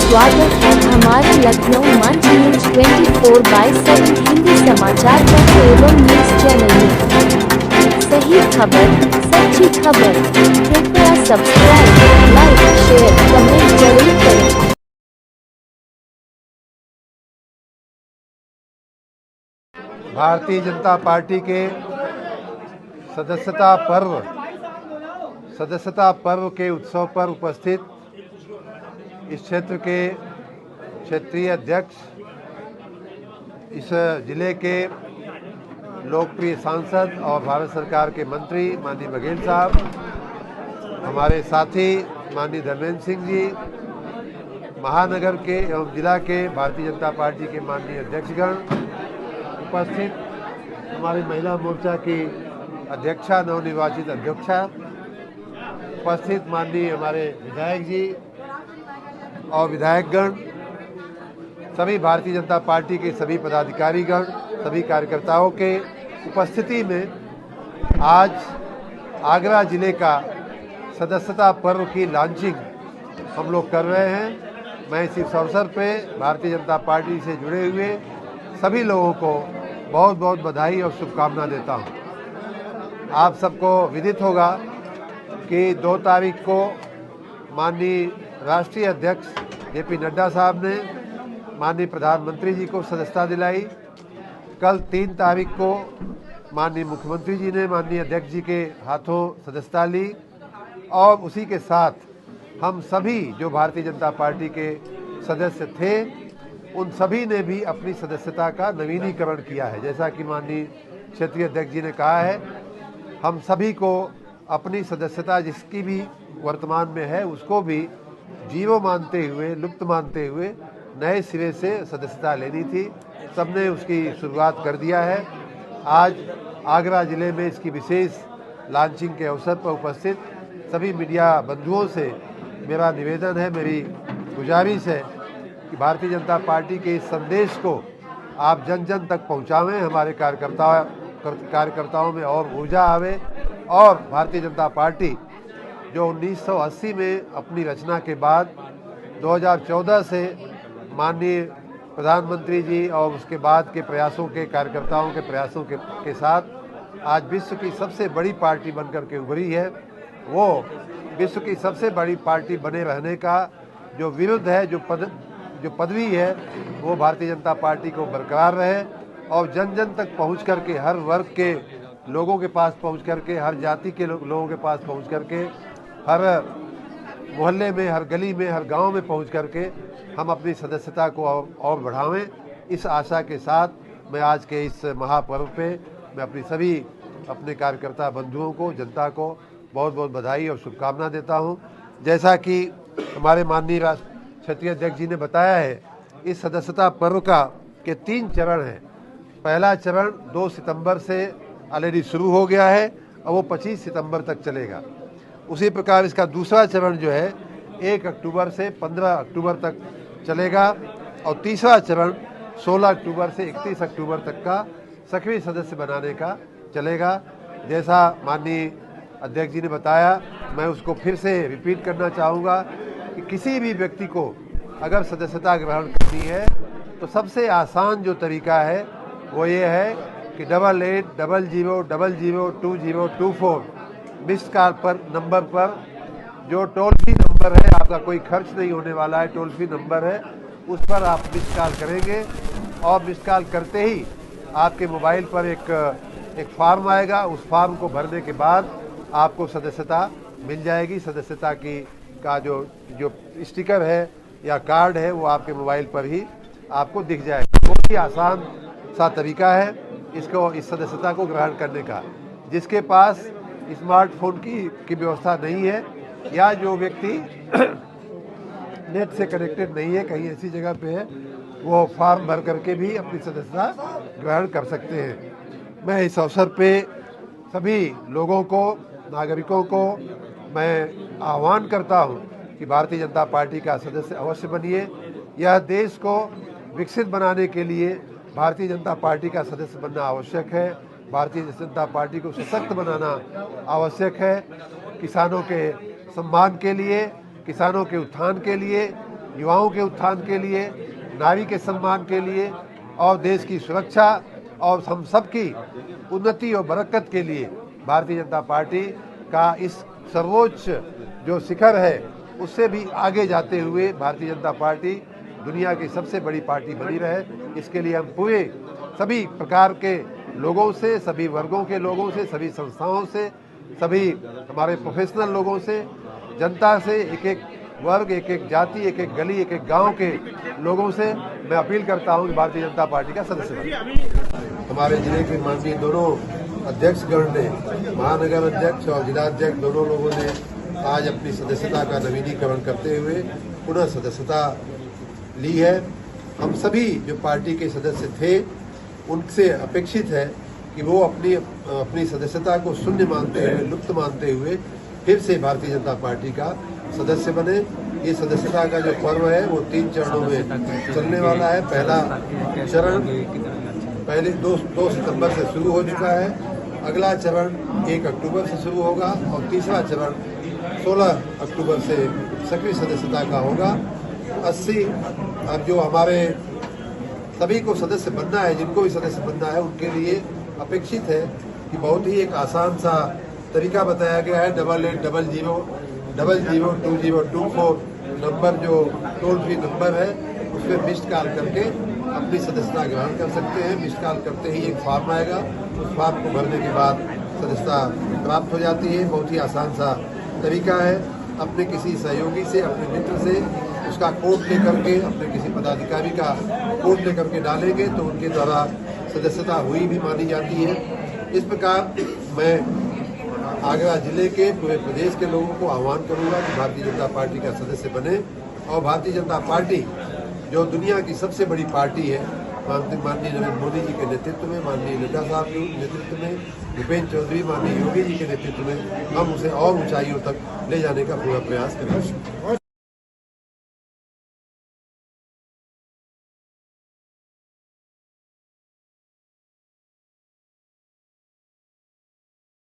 स्वागत है हमारे लखनऊ मंच न्यूज 24/7 हिंदी समाचार पत्र एवं न्यूज चैनल में। सही खबर, सच्ची खबर। कृपया सब्सक्राइब, लाइक, शेयर, कमेंट जरूर करें। भारतीय जनता पार्टी के सदस्यता पर्व के उत्सव पर उपस्थित इस क्षेत्र के क्षेत्रीय अध्यक्ष, इस जिले के लोकप्रिय सांसद और भारत सरकार के मंत्री माननीय बघेल साहब, हमारे साथी माननीय धर्मेंद्र सिंह जी, महानगर के एवं जिला के भारतीय जनता पार्टी के माननीय अध्यक्षगण, उपस्थित हमारी महिला मोर्चा की अध्यक्षा, नवनिर्वाचित अध्यक्षा, उपस्थित माननीय हमारे विधायक जी और विधायकगण, सभी भारतीय जनता पार्टी के सभी पदाधिकारीगण, सभी कार्यकर्ताओं के उपस्थिति में आज आगरा जिले का सदस्यता पर्व की लॉन्चिंग हम लोग कर रहे हैं। मैं इस अवसर पे भारतीय जनता पार्टी से जुड़े हुए सभी लोगों को बहुत बहुत बधाई और शुभकामना देता हूं। आप सबको विदित होगा कि 2 तारीख को माननीय राष्ट्रीय अध्यक्ष जेपी नड्डा साहब ने माननीय प्रधानमंत्री जी को सदस्यता दिलाई। कल 3 तारीख को माननीय मुख्यमंत्री जी ने माननीय अध्यक्ष जी के हाथों सदस्यता ली और उसी के साथ हम सभी जो भारतीय जनता पार्टी के सदस्य थे उन सभी ने भी अपनी सदस्यता का नवीनीकरण किया है। जैसा कि माननीय क्षेत्रीय अध्यक्ष जी ने कहा है, हम सभी को अपनी सदस्यता जिसकी भी वर्तमान में है उसको भी जीरो मानते हुए, लुप्त मानते हुए नए सिरे से सदस्यता लेनी थी। सबने उसकी शुरुआत कर दिया है। आज आगरा जिले में इसकी विशेष लॉन्चिंग के अवसर पर उपस्थित सभी मीडिया बंधुओं से मेरा निवेदन है, मेरी गुजारिश है कि भारतीय जनता पार्टी के इस संदेश को आप जन जन तक पहुंचावें। हमारे कार्यकर्ताओं में और ऊर्जा आवे और भारतीय जनता पार्टी जो 1980 में अपनी रचना के बाद 2014 से माननीय प्रधानमंत्री जी और उसके बाद के प्रयासों के कार्यकर्ताओं के प्रयासों के साथ आज विश्व की सबसे बड़ी पार्टी बनकर के उभरी है, वो विश्व की सबसे बड़ी पार्टी बने रहने का जो विरुद्ध है, जो पदवी है, वो भारतीय जनता पार्टी को बरकरार रहे और जन जन तक पहुंच करके, हर वर्ग के लोगों के पास पहुंच करके, हर जाति के लोगों के पास पहुंच करके, हर मोहल्ले में, हर गली में, हर गांव में पहुंच करके हम अपनी सदस्यता को और बढ़ावें। इस आशा के साथ मैं आज के इस महापर्व पे मैं अपने कार्यकर्ता बंधुओं को, जनता को बहुत बहुत बधाई और शुभकामना देता हूं। जैसा कि हमारे माननीय क्षेत्रीय अध्यक्ष जी ने बताया है, इस सदस्यता पर्व के 3 चरण हैं। पहला चरण 2 सितंबर से ऑलरेडी शुरू हो गया है और वो 25 सितंबर तक चलेगा। उसी प्रकार इसका दूसरा चरण जो है 1 अक्टूबर से 15 अक्टूबर तक चलेगा और तीसरा चरण 16 अक्टूबर से 31 अक्टूबर तक का सक्रिय सदस्य बनाने का चलेगा। जैसा माननीय अध्यक्ष जी ने बताया, मैं उसको फिर से रिपीट करना चाहूँगा कि किसी भी व्यक्ति को अगर सदस्यता ग्रहण करनी है तो सबसे आसान जो तरीका है वो ये है कि 8800002024 मिस्ड कॉल पर नंबर पर, जो टोल फ्री नंबर है, आपका कोई खर्च नहीं होने वाला है, टोल फ्री नंबर है, उस पर आप मिस्ड कॉल करेंगे और मिस्ड कॉल करते ही आपके मोबाइल पर एक फॉर्म आएगा। उस फॉर्म को भरने के बाद आपको सदस्यता मिल जाएगी। सदस्यता का जो स्टिकर है या कार्ड है वो आपके मोबाइल पर ही आपको दिख जाएगा। बहुत ही आसान सा तरीका है इस सदस्यता को ग्रहण करने का। जिसके पास स्मार्टफोन की व्यवस्था नहीं है या जो व्यक्ति नेट से कनेक्टेड नहीं है, कहीं ऐसी जगह पे है, वो फॉर्म भर करके भी अपनी सदस्यता ग्रहण कर सकते हैं। मैं इस अवसर पे सभी लोगों को, नागरिकों को मैं आह्वान करता हूं कि भारतीय जनता पार्टी का सदस्य अवश्य बनिए। यह देश को विकसित बनाने के लिए भारतीय जनता पार्टी का सदस्य बनना आवश्यक है। भारतीय जनता पार्टी को सशक्त बनाना आवश्यक है। किसानों के सम्मान के लिए, किसानों के उत्थान के लिए, युवाओं के उत्थान के लिए, नारी के सम्मान के लिए और देश की सुरक्षा और हम सबकी उन्नति और बरकत के लिए भारतीय जनता पार्टी का इस सर्वोच्च जो शिखर है उससे भी आगे जाते हुए भारतीय जनता पार्टी दुनिया की सबसे बड़ी पार्टी बनी रहे, इसके लिए हम पूरे सभी प्रकार के लोगों से, सभी वर्गों के लोगों से, सभी संस्थाओं से, सभी हमारे प्रोफेशनल लोगों से, जनता से, एक एक वर्ग, एक एक जाति, एक एक गली, एक एक गांव के लोगों से मैं अपील करता हूं कि भारतीय जनता पार्टी का सदस्य बने। हमारे जिले के माननीय दोनों अध्यक्षगण ने, महानगर अध्यक्ष और जिलाध्यक्ष दोनों लोगों ने आज अपनी सदस्यता का नवीनीकरण करते हुए पुनः सदस्यता ली है। हम सभी जो पार्टी के सदस्य थे उनसे अपेक्षित है कि वो अपनी सदस्यता को शून्य मानते हुए, लुप्त मानते हुए फिर से भारतीय जनता पार्टी का सदस्य बने। ये सदस्यता का जो पर्व है वो 3 चरणों में चलने वाला है। पहला चरण पहले 2 सितंबर से शुरू हो चुका है, अगला चरण 1 अक्टूबर से शुरू होगा और तीसरा चरण 16 अक्टूबर से सक्रिय सदस्यता का होगा। 80 अब जो हमारे सभी को सदस्य बनना है, जिनको भी सदस्य बनना है, उनके लिए अपेक्षित है कि बहुत ही एक आसान सा तरीका बताया गया है। 8800002024 नंबर जो टोल फ्री नंबर है उस पर मिस्ड कॉल करके अपनी सदस्यता ग्रहण कर सकते हैं। मिस्ड कॉल करते ही एक फॉर्म आएगा, उस फॉर्म को भरने के बाद सदस्यता प्राप्त हो जाती है। बहुत ही आसान सा तरीका है। अपने किसी सहयोगी से, अपने मित्र से उसका कोड लेकर के, अपने किसी पदाधिकारी का कोड लेकर के डालेंगे तो उनके द्वारा सदस्यता हुई भी मानी जाती है। इस प्रकार मैं आगरा जिले के पूरे प्रदेश के लोगों को आह्वान करूंगा कि भारतीय जनता पार्टी का सदस्य बने और भारतीय जनता पार्टी जो दुनिया की सबसे बड़ी पार्टी है, माननीय नरेंद्र मोदी जी के नेतृत्व में, माननीय नड्डा साहब के नेतृत्व में, भूपेंद्र चौधरी, माननीय योगी जी के नेतृत्व में हम उसे और ऊंचाइयों तक ले जाने का पूरा प्रयास करेंगे।